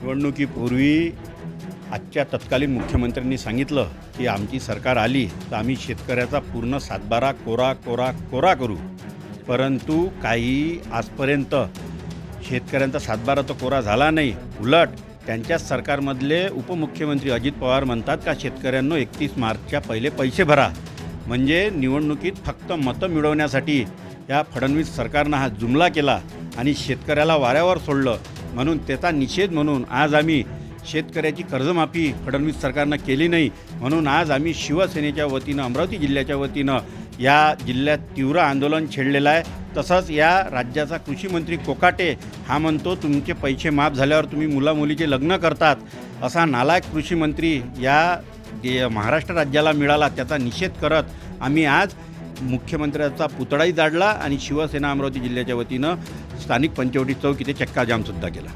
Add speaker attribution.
Speaker 1: निवडणुकीपूर्वी आजच्या तत्कालीन मुख्यमंत्र्यांनी सांगितलं की आमची सरकार आली तर आम्ही शेतकऱ्याचा पूर्ण सातबारा कोरा करू. परंतु काही आजपर्यंत शेतकऱ्यांचा सातबारा तर कोरा झाला नाही. उलट त्यांच्याच सरकारमधले उपमुख्यमंत्री अजित पवार म्हणतात का शेतकऱ्यांनो 31 मार्चच्या पहिले पैसे भरा. म्हणजे निवडणुकीत फक्त मतं मिळवण्यासाठी या फडणवीस सरकारनं हा जुमला केला आणि शेतकऱ्याला वाऱ्यावर सोडलं. म्हणून त्याचा निषेध म्हणून आज आम्ही शेतकऱ्याची कर्जमाफी फडणवीस सरकारनं केली नाही म्हणून आज आम्ही शिवसेनेच्या वतीनं अमरावती जिल्ह्याच्या वतीनं या जिल्ह्यात तीव्र आंदोलन छेडलेलं आहे. तसंच या राज्याचा कृषी मंत्री कोकाटे हा म्हणतो तुमचे पैसे माफ झाल्यावर तुम्ही मुलामुलीचे लग्न करतात. असा नालायक कृषी मंत्री या महाराष्ट्र राज्याला मिळाला. त्याचा निषेध करत आम्ही आज मुख्यमंत्र्याचा पुतळाही जाळला आणि शिवसेना अमरावती जिल्ह्याच्या वतीनं स्थानिक पंचवटी चौक इथे चक्काजामसुद्धा केला.